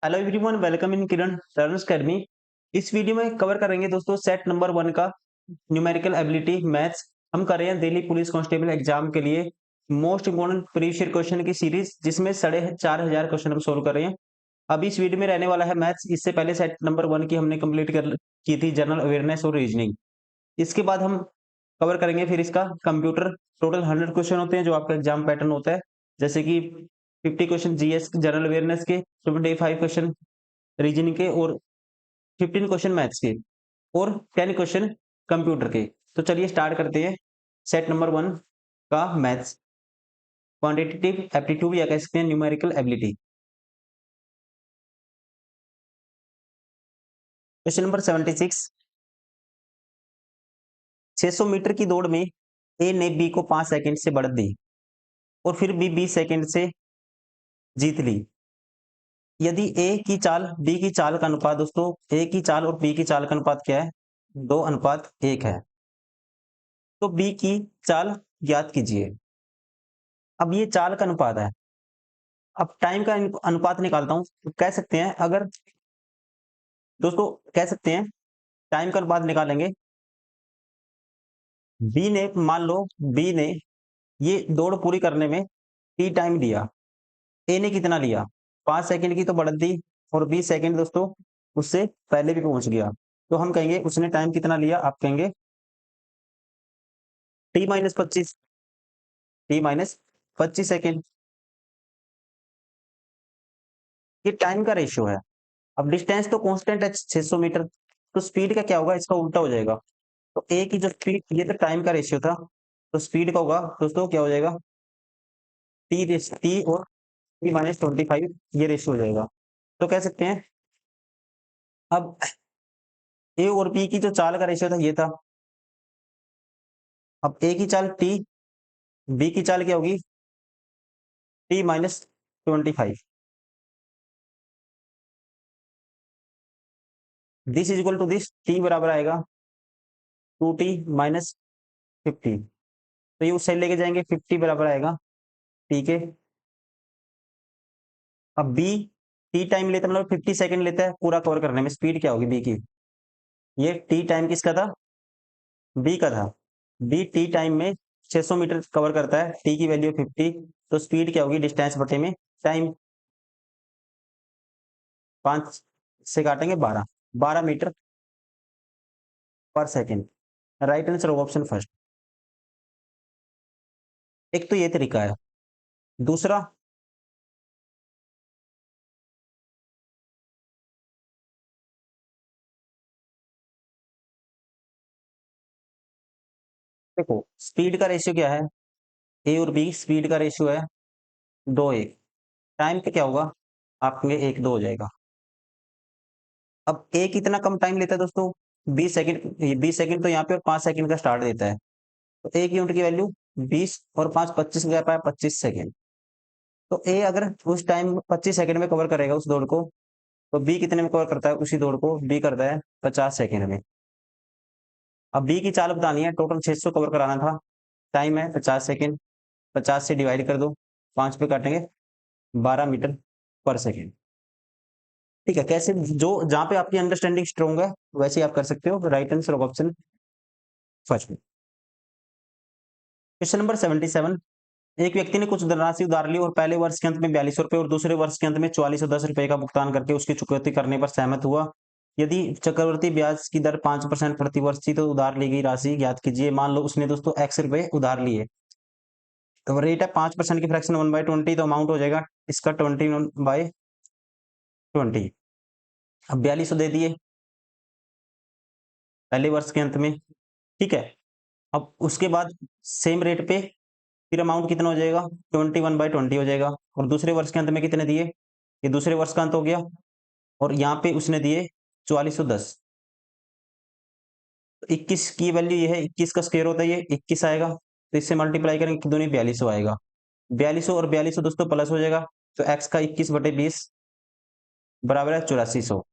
Hello everyone, welcome in Kiran learners academy. इस video में cover करेंगे दोस्तों सेट नंबर 1 का न्यूमेरिकल एबिलिटी मैथ्स। हम कर रहे हैं दिल्ली पुलिस कांस्टेबल एग्जाम के लिए most important previous year question की सीरीज, जिसमें 4500 क्वेश्चन हम सोल्व कर रहे हैं। अब इस वीडियो में रहने वाला है मैथ्स। इससे पहले सेट नंबर 1 की हमने कंप्लीट कर की थी, जनरल अवेयरनेस और रीजनिंग। इसके बाद हम कवर करेंगे फिर इसका कंप्यूटर। टोटल 100 क्वेश्चन होते हैं जो आपका एग्जाम पैटर्न होता है, जैसे कि 50 क्वेश्चन जीएस जनरल अवेयरनेस के, 25 क्वेश्चन रीजनिंग के और 15 क्वेश्चन मैथ्स के और 10 क्वेश्चन कंप्यूटर के। तो चलिए स्टार्ट करते हैं सेट नंबर 1 का मैथ्स क्वांटिटेटिव एप्टीट्यूड या कह सकते हैं numerical ability. Question number 76। 600 metre की दौड़ में ए ने बी को 5 सेकंड से बढ़त दी और फिर बी 20 सेकंड से जीत ली। यदि ए की चाल बी की चाल का अनुपात, दोस्तों ए की चाल और बी की चाल का अनुपात क्या है? 2:1 है। तो बी की चाल ज्ञात कीजिए। अब ये चाल का अनुपात है। अब टाइम का अनुपात निकालता हूं, तो कह सकते हैं, अगर दोस्तों कह सकते हैं टाइम का अनुपात निकालेंगे। बी ने, मान लो बी ने ये दौड़ पूरी करने में टी टाइम दिया, ए ने कितना लिया? 5 सेकंड की तो बढ़त दी और 20 सेकंड दोस्तों उससे पहले भी पहुंच गया। तो हम कहेंगे उसने टाइम कितना लिया? आप कहेंगे टी-25, टी-25 सेकंड। ये टाइम का रेशियो है। अब डिस्टेंस तो कांस्टेंट है 600 मीटर, तो स्पीड का क्या होगा? इसका उल्टा हो जाएगा। तो ए की जो स्पीड, ये तो टाइम का रेशियो था, तो स्पीड का होगा दोस्तों क्या हो जाएगा? टी और टी-25, ये रेशियो हो जाएगा। तो कह सकते हैं अब ए और बी की जो चाल का रेशियो था ये था। अब ए की चाल टी, बी की चाल क्या होगी? टी-25। This is equal to this, T बराबर आएगा 2t-50। तो ये उस साइड लेके जाएंगे, 50 बराबर आएगा, ठीक है। अब बी टी टाइम लेता, मतलब 50 सेकंड लेता है पूरा कवर करने में। स्पीड क्या होगी बी की? ये टी टाइम किसका था? बी का था। बी टी टाइम में 600 मीटर कवर करता है, टी की वैल्यू 50, तो स्पीड क्या होगी? डिस्टेंस बटे में टाइम। 5 से काटेंगे 12, 12 मीटर पर सेकंड। राइट आंसर होगा ऑप्शन फर्स्ट। एक तो ये तरीका है। दूसरा, देखो स्पीड का रेशियो क्या है? ए और बी स्पीड का रेशियो है 2:1। टाइम पे क्या होगा? आपके 1:2 हो जाएगा। अब ए कितना कम टाइम लेता है दोस्तों? 20 सेकंड। ये 20 सेकंड तो यहाँ पे और 5 सेकंड का स्टार्ट देता है। तो ए की यूनिट की वैल्यू 20 और 5 25 हो जाता है, 25 सेकंड। तो ए अगर उस टाइम 25 सेकंड में कवर करेगा उस दौड़ को, तो बी कितने में कवर करता है उसी दौड़ को? बी करता है 50 सेकंड में। अब बी की चाल बतानी है, टोटल 600 कवर कराना था, टाइम है 50 सेकंड। 50 से डिवाइड कर दो, 5 पे काटेंगे, 12 मीटर पर सेकंड। ठीक है, कैसे जो जहां पे आपकी अंडरस्टैंडिंग स्ट्रॉन्ग है वैसे आप कर सकते हो। Right answer option first. Question number 77। एक व्यक्ति ने कुछ धनराशि उधार ली और पहले वर्ष के अंत में 4200 रुपए और दूसरे वर्ष के अंत में 4410 रुपए का भुगतान करके उसकी चुकौती करने पर सहमत हुआ। यदि चक्रवृद्धि ब्याज की दर 5% प्रति वर्ष थी तो उधार ली गई राशि ज्ञात कीजिए। मान लो उसने दोस्तों x रुपए उधार लिए, तो रेट है 5% की फ्रैक्शन 1/20, तो अमाउंट हो जाएगा इसका 21/20। अब 4200 दे दिए पहले वर्ष के अंत में, ठीक है। अब उसके बाद सेम रेट पे फिर अमाउंट कितना हो जाएगा? 21/20 हो जाएगा। और दूसरे वर्ष के अंत में कितने दिए? ये दूसरे वर्ष का अंत हो गया, और यहाँ पे उसने दिए 4410। तो 21 की वैल्यू ये है, 21 का स्क्वायर होता है ये 21 आएगा, तो इससे मल्टीप्लाई करेंगे कि दूनी 4200 आएगा। 4200 और 4200 दोस्तों प्लस हो जाएगा, तो x का 21/20 बराबर है 8400।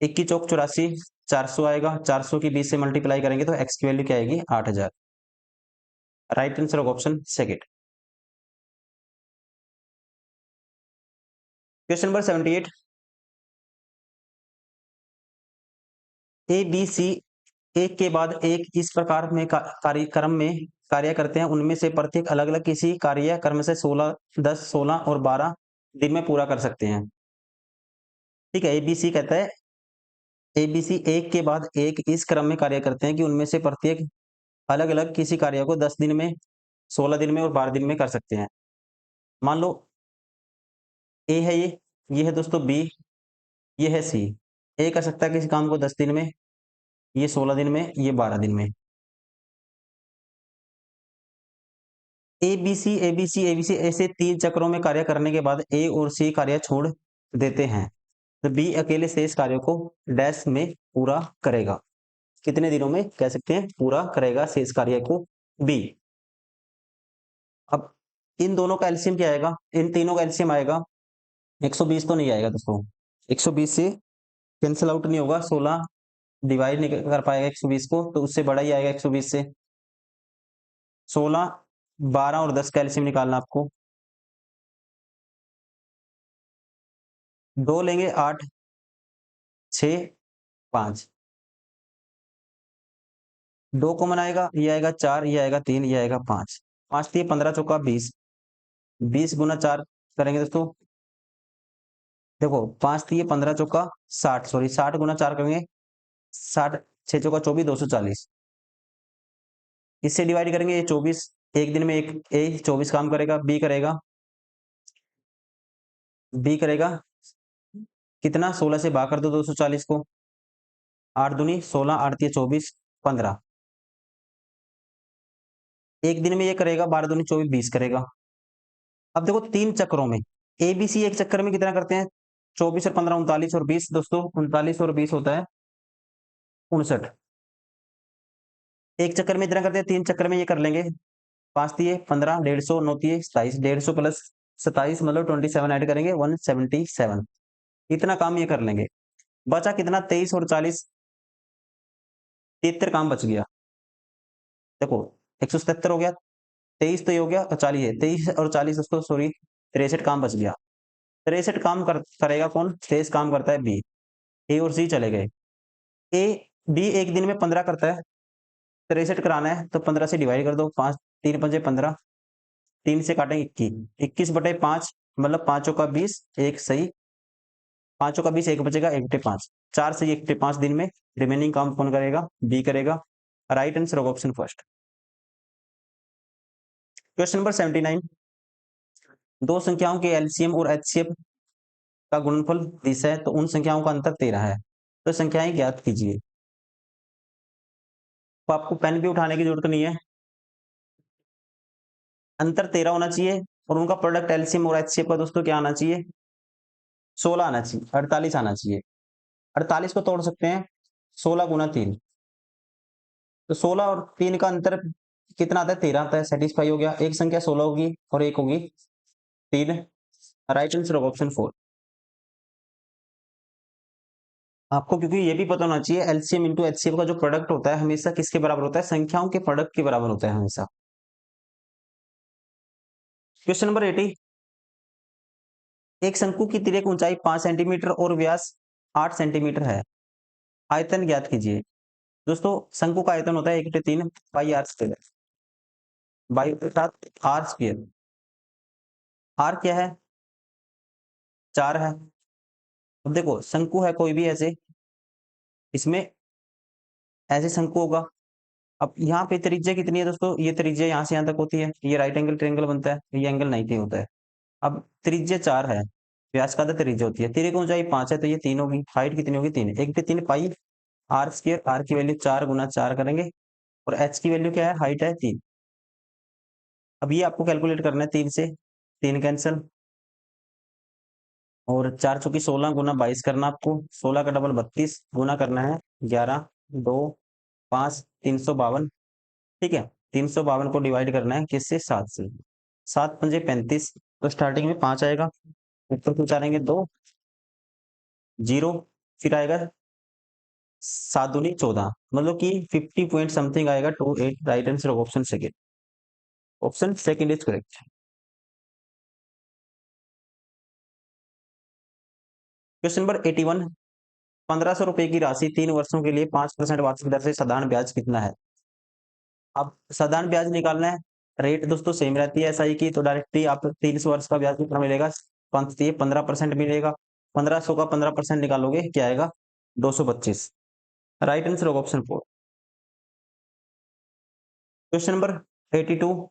21 चौक 84, 400 आएगा। 400 की 20 से मल्टीप्लाई करेंगे तो x की वैल्यू क्या आएगी? 8000। Right answer of option second. Question number 78, A B C एक के बाद एक इस प्रकार में कार्यक्रम में कार्य करते हैं, उनमें से प्रत्येक अलग अलग किसी कार्यक्रम से 16, 10, 16 और 12 दिन में पूरा कर सकते हैं। ठीक है, एबीसी कहता है, एबीसी एक के बाद एक इस क्रम में कार्य करते हैं कि उनमें से प्रत्येक अलग अलग किसी कार्य को 10 दिन में, 16 दिन में और 12 दिन में कर सकते हैं। मान लो ए है, ये है दोस्तों बी, ये है सी। ए कर सकता है किसी काम को 10 दिन में, ये 16 दिन में, ये 12 दिन में। एबीसी एबीसी एबीसी ऐसे 3 चक्रों में कार्य करने के बाद ए और सी कार्य छोड़ देते हैं, तो बी अकेले शेष कार्यों को डैश में पूरा करेगा। कितने दिनों में कह सकते हैं पूरा करेगा शेष कार्य को बी। अब इन दोनों का एलसीएम क्या आएगा, इन तीनों का एलसीएम आएगा 120 तो नहीं आएगा दोस्तों, 120 से कैंसिल आउट नहीं होगा, 16 डिवाइड नहीं कर पाएगा 120 को, तो उससे बड़ा ही आएगा 120 से। 16, 12 और 10 का एलसीएम निकालना आपको। 2 लेंगे 8, 6, 5, 2 कॉमन आएगा, ये आएगा 4, ये आएगा 3, ये आएगा 5, 5 3 15 चौका 20, 20 गुना 4 करेंगे दोस्तों, देखो 5 3 15 चौका 60, सॉरी 60 गुना 4 करेंगे 60, 6 चौका 24, 240। इससे डिवाइड करेंगे, ये 24, एक दिन में एक ए 24 काम करेगा, बी करेगा कितना, 16 से भाग कर दो 240 को, 8 दूनी 16, 8 3 24, 15। एक दिन में ये करेगा, 12 दूनी 24, 20 करेगा। अब देखो 3 चक्रों में, ए बी सी एक चक्कर में कितना करते हैं, 24 और 15 39 और 20 दोस्तों, 39 और 20 होता है 59। एक चक्कर में इतना करते हैं, 3 चक्कर में ये कर लेंगे, 5 दिए 15, 150, 9 दिए 27, 150 प्लस 27 मतलब 27 ऐड करेंगे 177। इतना काम ये कर लेंगे। बचा कितना, 23 और 40, 73 काम बच गया। देखो 177 हो गया, 23 तो ये हो गया और 40 है, 23 और 40 दोस्तों सॉरी 63 काम बच गया। 63 काम करेगा कौन, 23 काम करता है बी। ए और सी चले गए, ए बी एक दिन में 15 करता है, 63 कराना है तो 15 से डिवाइड कर दो, 5 3 पंजे 15, 3 से काटेंगे 21, 21/5 मतलब 5 का 20, एक सही, 5 का 20 एक बचेगा, 1/5, 4 से 1/5 दिन में। रिमेनिंग काम कौन करेगा, बी करेगा। राइट आंसर होगा ऑप्शन फर्स्ट। क्वेश्चन नंबर 79, दो संख्याओं के एलसीएम और एचसीएफ का गुणनफल 30 है, तो उन संख्याओं का अंतर 13 है, तो संख्याएं ज्ञात कीजिए। तो आपको पेन भी उठाने की जरूरत नहीं है, अंतर 13 होना चाहिए और उनका प्रोडक्ट एलसीएम और एचसीएफ का दोस्तों क्या आना चाहिए, 16 आना चाहिए, 48 आना चाहिए। 48 को तोड़ सकते हैं 16 गुना 3, तो 16 और 3 का अंतर कितना आता है, 13 आता है, सेटिस्फाई हो गया। एक संख्या 16 होगी और एक होगी 3। राइट आंसर होगा ऑप्शन 4। आपको क्योंकि ये भी पता होना चाहिए एलसीएम इंटू एचसीएफ का जो प्रोडक्ट होता है हमेशा किसके बराबर होता है, संख्याओं के प्रोडक्ट के बराबर होता है हमेशा। क्वेश्चन नंबर 80, एक शंकु की तिर्यक ऊंचाई 5 सेंटीमीटर और व्यास 8 सेंटीमीटर है, आयतन ज्ञात कीजिए। दोस्तों शंकु का आयतन होता है 1/3 पाई आर स्क्वायर, बाई के साथ आर स्क्वायर। आर क्या है, 4 है। अब देखो शंकु है कोई भी ऐसे, इसमें ऐसे शंकु होगा। अब यहाँ पे त्रिज्या कितनी है दोस्तों, ये त्रिज्या यहाँ से यहाँ तक होती है, ये राइट एंगल ट्रायंगल बनता है, ये एंगल 90 होता है। अब त्रिज्या 4 है, व्यास का त्रिज्या होती है, तिर्यक ऊंचाई 5 है, तो ये 3 होगी, हाइट कितनी होगी 3, 1/3 पाई आर स्क्वायर, आर की वैल्यू 4 गुना 4 करेंगे और एच की वैल्यू क्या है, हाइट है 3। अब ये आपको कैलकुलेट करना है, 3 से 3 कैंसिल और 4 चौकी 16 गुना 22 करना आपको, 16 का डबल 32 गुना करना है 11, 2, 5, 352। ठीक है, 352 को डिवाइड करना है किससे, 7 से, 7 पंजे 35, तो स्टार्टिंग में 5 आएगा, ऊपर कुछ आएंगे 2 0, फिर आएगा 7 दूनी 14, मतलब कि 50 पॉइंट समथिंग आएगा 28। Right answer option second, option second is correct. Question number 81, 1500 रुपए की राशि 3 वर्षों के लिए 5% वार्षिक दर से साधारण ब्याज कितना है? अब साधारण ब्याज निकालना है, रेट दोस्तों सेम रहती है एसआई की, तो डायरेक्टली आप 300 वर्ष का ब्याज कितना मिलेगा? 15% मिलेगा। 1500 का 15% निकालोगे क्या आएगा? 225। राइट आंसर होगा ऑप्शन 4। क्वेश्चन नंबर 82,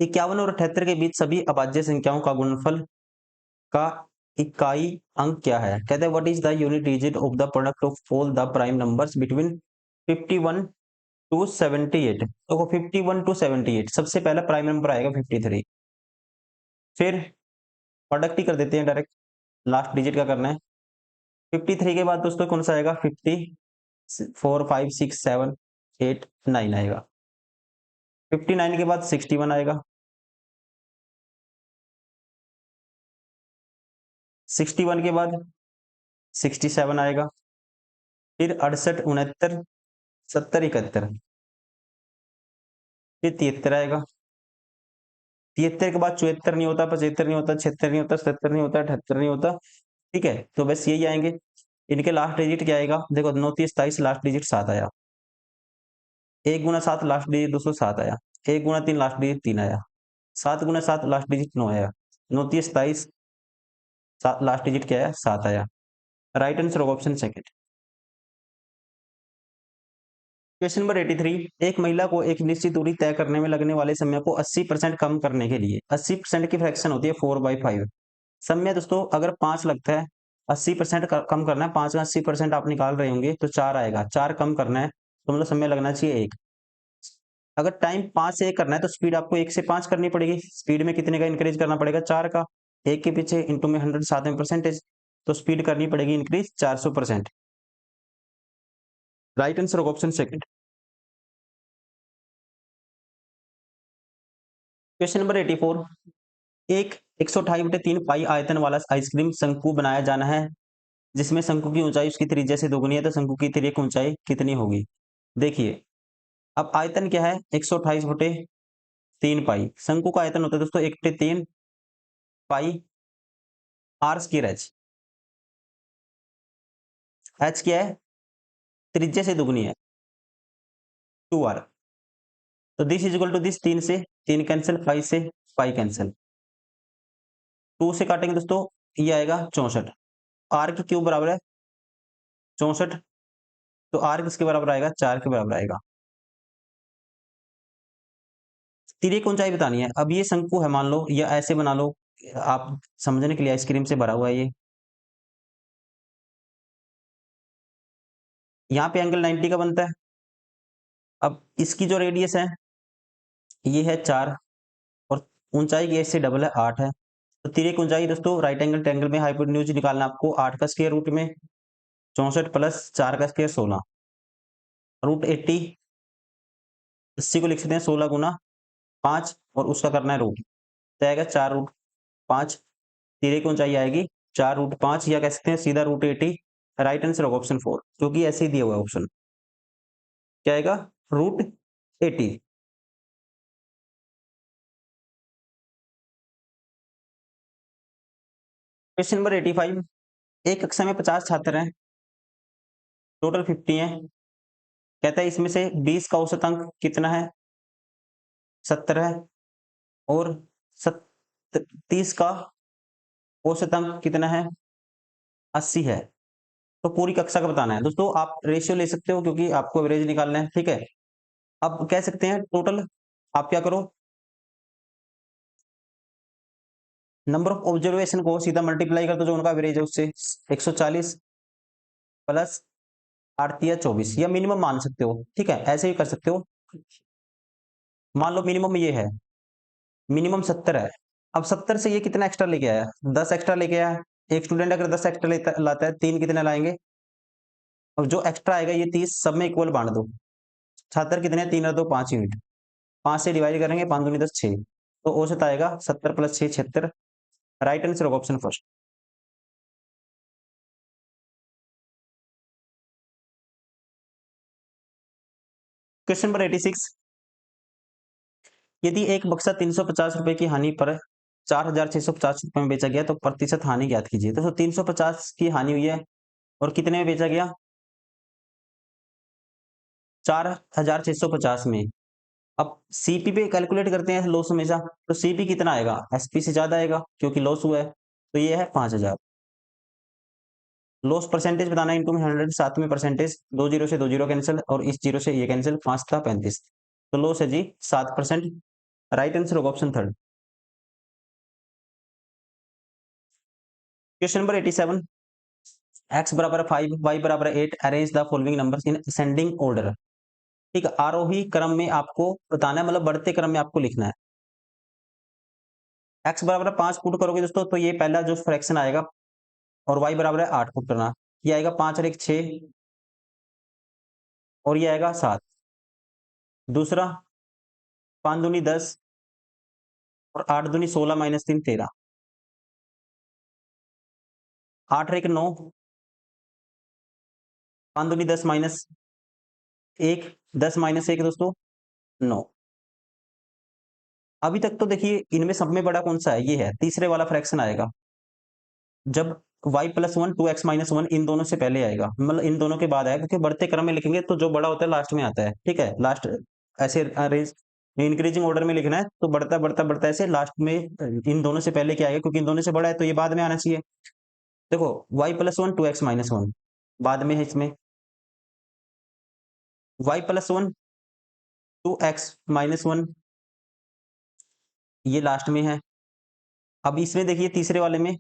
51 और 78 के बीच सभी अभाज्य संख्याओं का गुणनफल का इकाई अंक क्या है? कहते हैं what is the unit digit of the product of all the prime numbers between 51 to 78। तो 51 टू 78, सबसे पहला प्राइम नंबर आएगा 53, फिर प्रोडक्ट ही कर देते हैं डायरेक्ट, लास्ट डिजिट का करना है। 53 के बाद दोस्तों कौन सा आएगा? 50, 4, 5, 6, 7, 8, 9 आएगा। 59 के बाद 61 आएगा। 61 के बाद 67 आएगा। फिर 68, 69, 70, 71, फिर 73 आएगा। 73 के बाद 74 नहीं होता, 75 नहीं होता, 76 नहीं होता, 77 नहीं होता, 78 नहीं होता। ठीक है, तो बस यही आएंगे। इनके लास्ट डिजिट क्या आएगा? देखो 9, 30, 27, लास्ट डिजिट 7 आया। 1 गुना 7 लास्ट डिजिट दोस्तों 7 आया। 1 गुना 3 लास्ट डिजिट 3 आया। 7 गुना 7 लास्ट डिजिट 9 आया। 9, 30, 27, लास्ट डिजिट क्या आया? 7 आया। राइट आंसर होगा ऑप्शन सेकंड। क्वेश्चन नंबर 83, एक महिला को एक निश्चित दूरी तय करने में लगने वाले समय को 80% कम करने के लिए 80% की फ्रैक्शन होती है 4/5। समय दोस्तों अगर 5 लगता है, 80% कम करना है, 5 का 80% आप निकाल रहे होंगे तो 4 आएगा। 4 कम करना है तो मतलब समय लगना चाहिए 1। अगर टाइम 5 से 1 करना है तो स्पीड आपको 1 से 5 करनी पड़ेगी। स्पीड में कितने का इंक्रीज करना पड़ेगा? 4 का। 1 के पीछे इंटू में 100, साथ में परसेंटेज, तो स्पीड करनी पड़ेगी इंक्रीज 400%। राइट आंसर होगा ऑप्शन सेकंड। क्वेश्चन नंबर 84, एक 128/3 पाई आयतन वाला आइसक्रीम शंकु बनाया जाना है जिसमें शंकु की ऊंचाई उसकी त्रिज्या से दोगुनी है, तो शंकु की तिर्यक ऊंचाई कितनी होगी? देखिए, अब आयतन क्या है? 128/3 पाई। शंकु का आयतन होता है दोस्तों 1/3 pi r square h. H क्या है? त्रिज्या से दुगनी है, 2r। तो this is equal to this, 3 से 3 कैंसिल, पाई से पाई कैंसिल, 2 से काटेंगे दोस्तों, ये आएगा 64। आर की क्यूब बराबर है 64, तो आर किसके बराबर आएगा? 4 के बराबर आएगा। तिर्यक ऊंचाई बतानी है। अब ये शंकु है मान लो, या ऐसे बना लो, आप समझने के लिए, आइसक्रीम से भरा हुआ है ये। यहाँ पे एंगल 90 का बनता है। अब इसकी जो रेडियस है ये है 4, और ऊंचाई की इससे डबल है 8 है। तो तिर्यक ऊंचाई दोस्तों राइट एंगल ट्रायंगल में हाइपोटेन्यूज निकालना आपको, 8 का स्क्वायर रूट में 64 प्लस 4 का स्क्वायर 16, रूट 80। 80 को लिख सकते हैं 16 गुना 5, और उसका करना है रूट, तो आएगा 4√5। तिर्यक ऊंचाई आएगी 4√5, या कह सकते हैं सीधा √80। राइट आंसर होगा ऑप्शन 4, क्योंकि ऐसे ही दिया हुआ है ऑप्शन। क्या आएगा? √80। क्वेश्चन नंबर 85, एक कक्षा में 50 छात्र हैं, टोटल 50 है। कहता है इसमें से 20 का औसत अंक कितना है? 70 है। और 30 का औसत अंक कितना है? 80 है। तो पूरी कक्षा का बताना है दोस्तों। आप रेशियो ले सकते हो क्योंकि आपको एवरेज निकालना है, ठीक है। अब कह सकते हैं टोटल, आप क्या करो, नंबर ऑफ ऑब्जर्वेशन को सीधा मल्टीप्लाई कर दो जो उनका एवरेज है उससे, 140 प्लस 8 या 24, या मिनिमम मान सकते हो, ठीक है, ऐसे ही कर सकते हो। मान लो मिनिमम ये है, मिनिमम 70 है। अब 70 से ये कितना एक्स्ट्रा लेके आया? 10 एक्स्ट्रा लेके आया। एक स्टूडेंट अगर 10 एक्स्ट्रा लाता है, 3 कितने लाएंगे? अब जो एक्स्ट्रा आएगा ये 30 सब में इक्वल बांट दो। छात्र कितने? 3 और 2 5 यूनिट, 5 से डिवाइड करेंगे, 5 दूनी 10, 6, तो औसत आएगा 70 प्लस 6, 76। राइट आंसर होगा ऑप्शन फर्स्ट। क्वेश्चन नंबर 86, यदि एक बक्सा 350 रुपए की हानि पर 4,650 रुपए में बेचा गया, तो प्रतिशत हानि ज्ञात कीजिए। तो 350 की हानि हुई है और कितने में बेचा गया? 4,650 में। अब सीपी पे कैलकुलेट करते हैं लॉस हमेशा, तो सीपी कितना आएगा? एसपी से ज्यादा आएगा क्योंकि लॉस हुआ है, तो ये है 5,000। लॉस परसेंटेज बताना है, इनटू में 100, साथ में परसेंटेज, 2 जीरो से 2 जीरो कैंसिल और इस जीरो से ये कैंसिल, 5 था 35। तो लॉस है जी 7%। राइट आंसर होगा option third. Question number 87, x बराबर 5, y बराबर 8, arrange the following numbers in ascending order. ठीक है, आरोही क्रम में आपको बताना है, मतलब बढ़ते क्रम में आपको लिखना है। x बराबर 5 पुट करोगे दोस्तों, तो ये पहला जो फ्रैक्शन आएगा, और y बराबर है 8 पुट करना, ये आएगा 5 और 1 6, और ये आएगा 7। दूसरा 5 दूनी 10 और 8 दूनी 16 माइनस 3 13, 8 और 1 9, 5 दूनी 10 माइनस 1, 10 माइनस 1 दोस्तों 9। अभी तक तो देखिए इनमें सब में बड़ा कौन सा है? ये है, तीसरे वाला फ्रैक्शन आएगा जब y प्लस 1 2x माइनस 1 इन दोनों से पहले आएगा, मतलब इन दोनों के बाद आएगा, क्योंकि बढ़ते क्रम में लिखेंगे तो जो बड़ा होता है लास्ट में आता है। ठीक है, लास्ट ऐसे अरेंज इंक्रीजिंग ऑर्डर में लिखना है, तो बढ़ता बढ़ता बढ़ता ऐसे लास्ट में इन दोनों से पहले क्या आएगा, क्योंकि इन दोनों से बड़ा है तो ये बाद में आना चाहिए। देखो y प्लस 1 2x माइनस 1 बाद में है, इसमें y प्लस 1 2x माइनस 1 ये लास्ट में है। अब इसमें देखिए तीसरे वाले में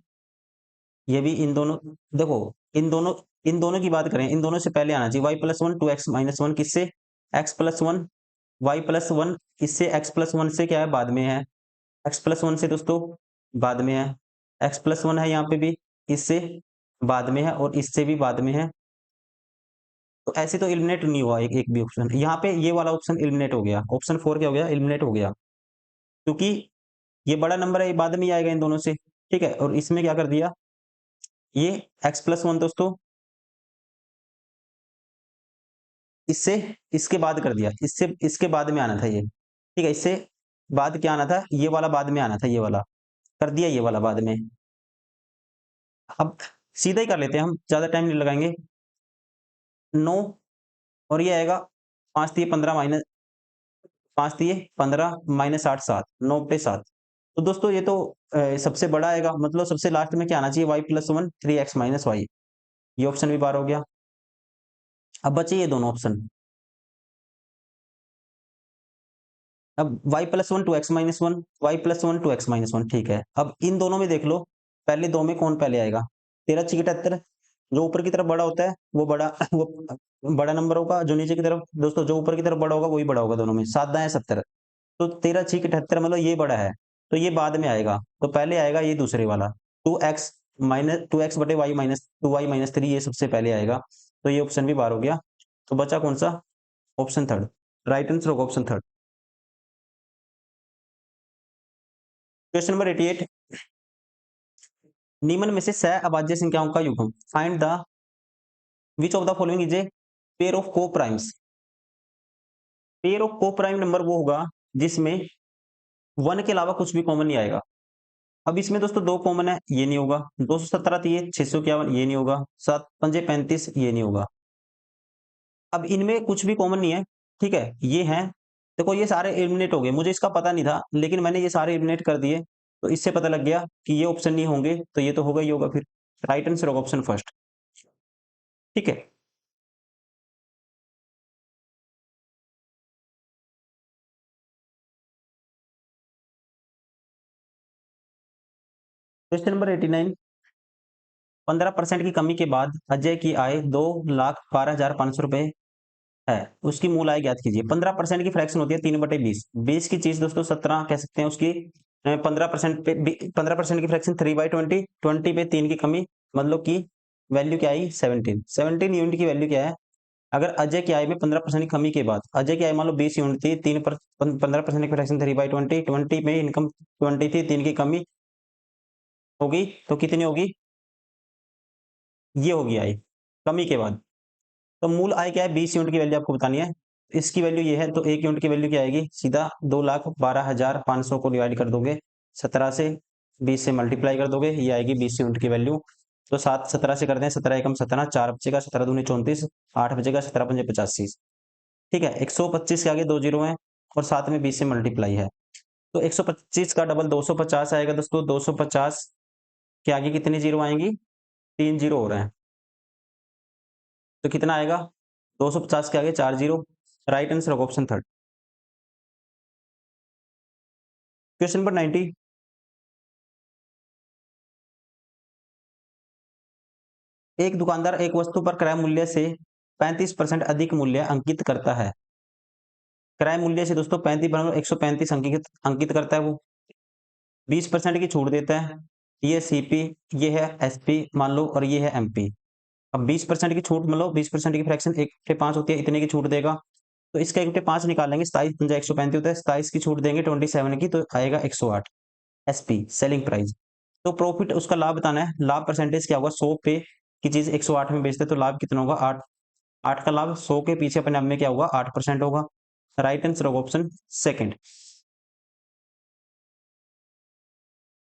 ये भी इन दोनों, देखो इन दोनों की बात करें, इन दोनों से पहले आना चाहिए। y प्लस 1 2x माइनस 1 किससे? x प्लस 1 y प्लस 1 इससे, x प्लस 1 से क्या है? बाद में है। x प्लस 1 से दोस्तों बाद में है। x प्लस 1 है यहाँ पे भी, इससे बाद में है और इससे भी बाद में है। तो ऐसे तो एलिमिनेट नहीं हुआ एक भी ऑप्शन। यहाँ पे ये वाला ऑप्शन एलिमिनेट हो गया, ऑप्शन 4 क्या हो गया? एलिमिनेट हो गया, क्योंकि ये बड़ा नंबर है, ये बाद में ही आएगा इन दोनों से। ठीक है, और इसमें क्या कर दिया, ये x प्लस 1 दोस्तों इससे इसके बाद कर दिया, इससे इसके बाद में आना था ये। ठीक है, इससे बाद क्या आना था? ये वाला बाद में आना था, ये वाला कर दिया, ये वाला बाद में। अब सीधा ही कर लेते हैं हम, ज्यादा टाइम नहीं लगाएंगे। 9 और ये आएगा 5 दिए 15 माइनस 5 दिए 15 माइनस 8 7, 9 पे 7। तो दोस्तों ये तो सबसे बड़ा आएगा, मतलब सबसे लास्ट में क्या आना चाहिए? y plus 1 3x minus y. ये ऑप्शन भी बार हो गया। अब बचे ये दोनों ऑप्शन। अब y plus 1 2x minus 1, y plus 1 2x minus 1। ठीक है, अब इन दोनों में देख लो, पहले दो में कौन पहले आएगा? 13 जो ऊपर की तरफ बड़ा होता है वो बड़ा वो बड़ा नंबर होगा, जो नीचे की तरफ दोस्तों जो ऊपर की तरफ बड़ा होगा वही बड़ा होगा, दोनों में 7 दाएं 70। तो 13 6 78, मतलब ये बड़ा है, तो ये बाद में आएगा। तो पहले आएगा ये दूसरे वाला 2x माइनस 2x बटे वाई माइनस 2y माइनस 3, ये सबसे पहले आएगा। तो ये ऑप्शन भी बार हो गया। तो बचा कौन सा? Option third. राइट आंसर होगा ऑप्शन थर्ड। क्वेश्चन नंबर 88, निम्न में से सह अभाज्य संख्याओं का युग्म, find the which of the following is a pair of को प्राइम्स। पेयर ऑफ को प्राइम नंबर वो होगा जिसमें 1 के अलावा कुछ भी कॉमन नहीं आएगा। अब इसमें दोस्तों 2 कॉमन है, ये नहीं होगा। 217 तो ये 651, ये नहीं होगा। 7 पंजे 35, ये नहीं होगा। अब इनमें कुछ भी कॉमन नहीं है। ठीक है, ये हैं, देखो ये सारे एलिमिनेट हो गए, मुझे इसका पता नहीं था लेकिन मैंने ये सारे एलिमिनेट कर दिए, तो इससे पता लग गया कि ये ऑप्शन नहीं होंगे, तो ये तो होगा ही होगा फिर। राइट आंसर होगा ऑप्शन फर्स्ट। ठीक है, क्वेश्चन नंबर 89, 15% की कमी के बाद अजय की आय 2,12,500 रुपए है, उसकी मूल आय ज्ञात कीजिए। 15% की फ्रैक्शन होती है 3/20। 20 की चीज दोस्तों 17 कह सकते हैं उसकी। 15% पे 15% की फ्रैक्शन 3/20, 20 पे 3 की कमी, मतलब की वैल्यू क्या आई? 17। 17 यूनिट की वैल्यू क्या है? अगर अजय की आय में 15% की कमी के बाद अजय की आय मान लो 20 यूनिट थी, 15% की फ्रैक्शन 3/20, 20 में इनकम 20 थी, 3 की कमी होगी, तो कितनी होगी? ये होगी आय कमी के बाद। तो मूल आय क्या है? 20 यूनिट की वैल्यू आपको बतानी है। इसकी वैल्यू ये है, तो 1 यूनिट की वैल्यू क्या आएगी? सीधा 2,12,500 को डिवाइड कर दोगे 17 से, 20 से मल्टीप्लाई कर दोगे, ये आएगी 20 यूनिट की वैल्यू। तो 7 17 से करते हैं, 17 एकम 17, 4 बचेगा, 17 दूनी 34, 8 बचेगा, 17 पंजे 85। ठीक है, 125 के आगे 2 जीरो हैं और साथ में 20 से मल्टीप्लाई है, तो 125 का डबल 250 आएगा दोस्तों। 250 के आगे कितनी जीरो आएंगी? 3 जीरो हो रहे हैं, तो कितना आएगा? 250 के आगे 4 जीरो। राइट आंसर होगा ऑप्शन थर्ड। Question number 90। एक दुकानदार एक वस्तु पर क्रय मूल्य से 35% अधिक मूल्य अंकित करता है। क्रय मूल्य से दोस्तों 35 135 अंकित अंकित करता है वो। 20% की छूट देता है। ये सीपी, ये है एसपी मान लो, और ये है एमपी। अब 20% की छूट मान लो, 20% की फ्रैक्शन 1/5 होती है, इतने की छूट देगा। तो इसका 1/5 निकालेंगे, 27 135 होता है, 27 की छूट देंगे 27 की, तो आएगा 108। SP selling price. तो प्रॉफिट उसका लाभ बताना है। लाभ परसेंटेज क्या होगा? 100 पे की चीज 108 में बेचते तो लाभ कितना होगा? 8। 8 का लाभ 100 के पीछे अपने आप में क्या होगा? 8% होगा। राइट आंसर होगा ऑप्शन सेकंड।